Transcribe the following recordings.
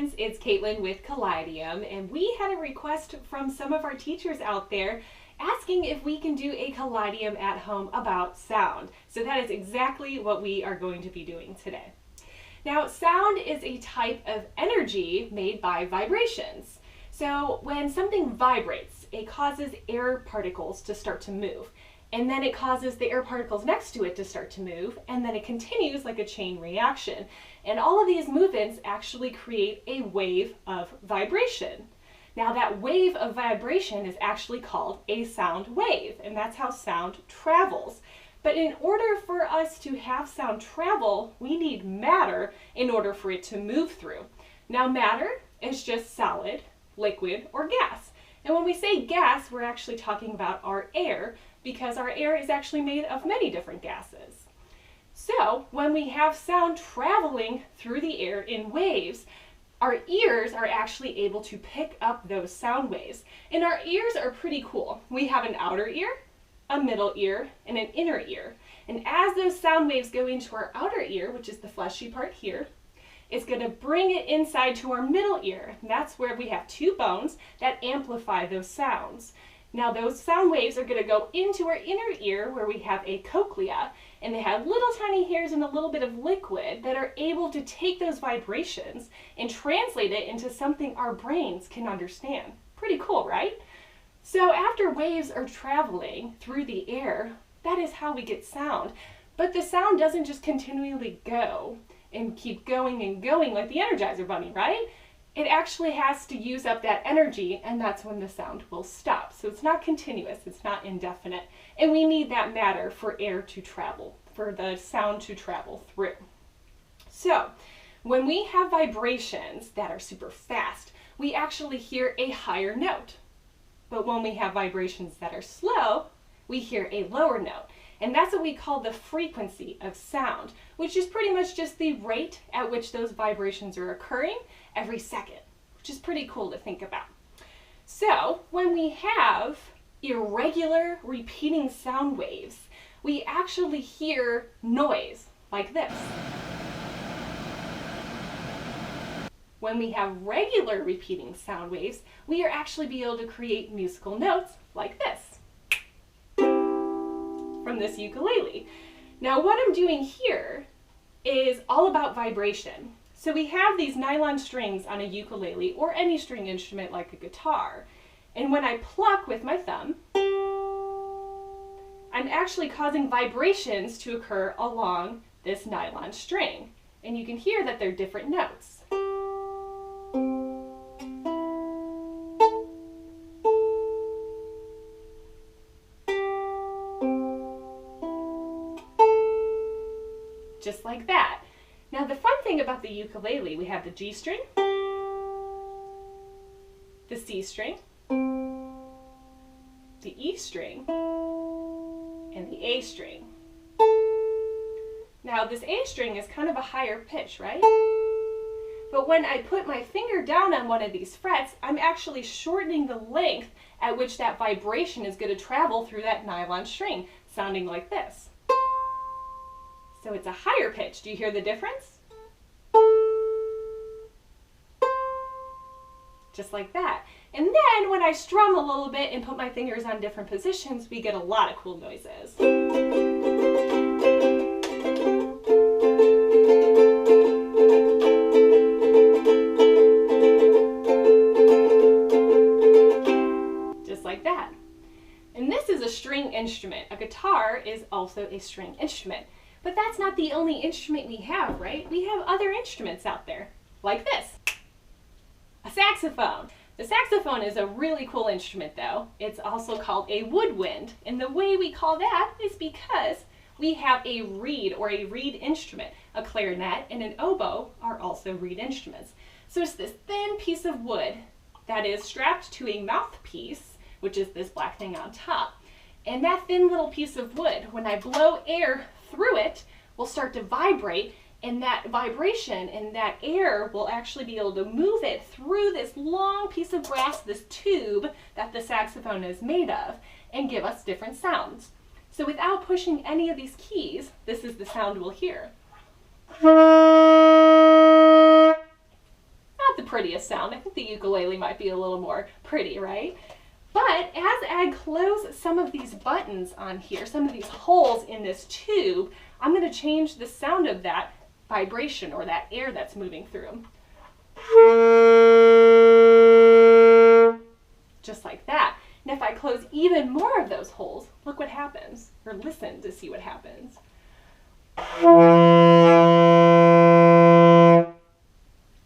students, it's Caitlin with Kaleideum, and we had a request from some of our teachers out there asking if we can do a Kaleideum at home about sound. So that is exactly what we are going to be doing today. Now, sound is a type of energy made by vibrations. So when something vibrates, it causes air particles to start to move. And then it causes the air particles next to it to start to move, and then it continues like a chain reaction. And all of these movements actually create a wave of vibration. Now that wave of vibration is actually called a sound wave, and that's how sound travels. But in order for us to have sound travel, we need matter in order for it to move through. Now matter is just solid, liquid, or gas. And when we say gas, we're actually talking about our air, because our air is actually made of many different gases. So when we have sound traveling through the air in waves, our ears are actually able to pick up those sound waves. And our ears are pretty cool. We have an outer ear, a middle ear, and an inner ear. And as those sound waves go into our outer ear, which is the fleshy part here, it's going to bring it inside to our middle ear. And that's where we have two bones that amplify those sounds. Now those sound waves are going to go into our inner ear where we have a cochlea, and they have little tiny hairs and a little bit of liquid that are able to take those vibrations and translate it into something our brains can understand. Pretty cool, right? So after waves are traveling through the air, that is how we get sound. But the sound doesn't just continually go and keep going and going like the Energizer Bunny, right? It actually has to use up that energy, and that's when the sound will stop. So it's not continuous, it's not indefinite. And we need that matter for air to travel, for the sound to travel through. So when we have vibrations that are super fast, we actually hear a higher note. But when we have vibrations that are slow, we hear a lower note. And that's what we call the frequency of sound, which is pretty much just the rate at which those vibrations are occurring every second, which is pretty cool to think about. So when we have irregular repeating sound waves, we actually hear noise like this. When we have regular repeating sound waves, we are actually be able to create musical notes like this from this ukulele. Now what I'm doing here is all about vibration. So we have these nylon strings on a ukulele or any string instrument like a guitar. And when I pluck with my thumb, I'm actually causing vibrations to occur along this nylon string. And you can hear that they're different notes. Just like that. Now the fun thing about the ukulele, we have the G string, the C string, the E string, and the A string. Now this A string is kind of a higher pitch, right? But when I put my finger down on one of these frets, I'm actually shortening the length at which that vibration is going to travel through that nylon string, sounding like this. So it's a higher pitch. Do you hear the difference? Just like that. And then when I strum a little bit and put my fingers on different positions, we get a lot of cool noises. Just like that. And this is a string instrument. A guitar is also a string instrument. But that's not the only instrument we have, right? We have other instruments out there, like this. A saxophone. The saxophone is a really cool instrument though. It's also called a woodwind. And the way we call that is because we have a reed or a reed instrument. A clarinet and an oboe are also reed instruments. So it's this thin piece of wood that is strapped to a mouthpiece, which is this black thing on top. And that thin little piece of wood, when I blow air through it, will start to vibrate, and that vibration and that air will actually be able to move it through this long piece of brass, this tube that the saxophone is made of, and give us different sounds. So without pushing any of these keys, this is the sound we'll hear. Not the prettiest sound. I think the ukulele might be a little more pretty, right? But as I close some of these buttons on here, some of these holes in this tube, I'm going to change the sound of that vibration or that air that's moving through. Just like that. And if I close even more of those holes, look what happens, or listen to see what happens.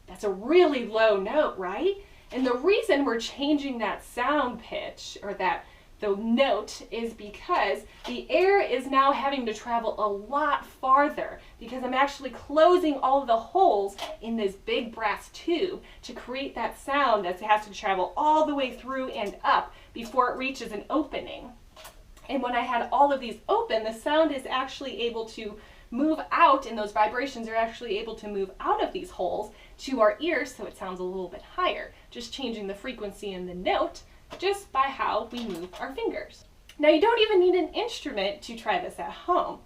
That's a really low note, right? And the reason we're changing that sound pitch, or the note, is because the air is now having to travel a lot farther, because I'm actually closing all of the holes in this big brass tube to create that sound that has to travel all the way through and up before it reaches an opening. And when I had all of these open, the sound is actually able to move out, and those vibrations are actually able to move out of these holes to our ears, so it sounds a little bit higher, just changing the frequency in the note just by how we move our fingers. Now, you don't even need an instrument to try this at home.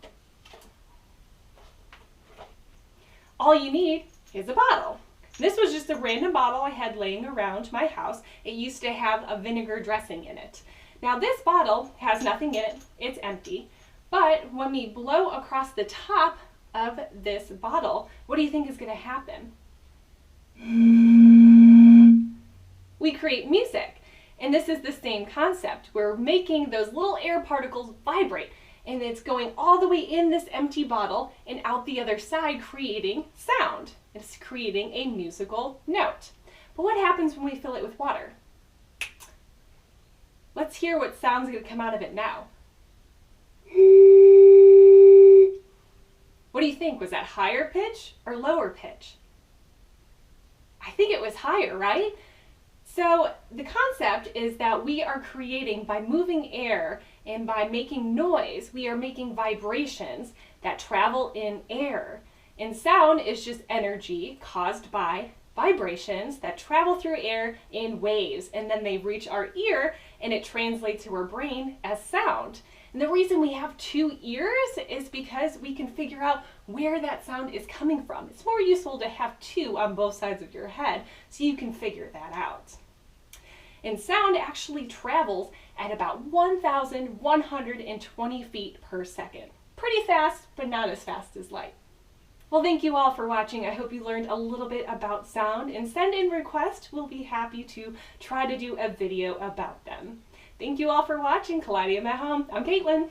All you need is a bottle. This was just a random bottle I had laying around my house. It used to have a vinegar dressing in it. Now, this bottle has nothing in it, it's empty, but when we blow across the top of this bottle, what do you think is going to happen? We create music. And this is the same concept. We're making those little air particles vibrate, and it's going all the way in this empty bottle and out the other side, creating sound. It's creating a musical note. But what happens when we fill it with water? Let's hear what sound's going to come out of it now. What do you think? Was that higher pitch or lower pitch? I think it was higher, right? So the concept is that we are creating, by moving air and by making noise, we are making vibrations that travel in air. And sound is just energy caused by vibrations that travel through air in waves, and then they reach our ear and it translates to our brain as sound. And the reason we have two ears is because we can figure out where that sound is coming from. It's more useful to have two on both sides of your head so you can figure that out. And sound actually travels at about 1,120 feet per second. Pretty fast, but not as fast as light. Well, thank you all for watching. I hope you learned a little bit about sound, and send in requests. We'll be happy to try to do a video about them. Thank you all for watching Kaleideum at Home. I'm Caitlin.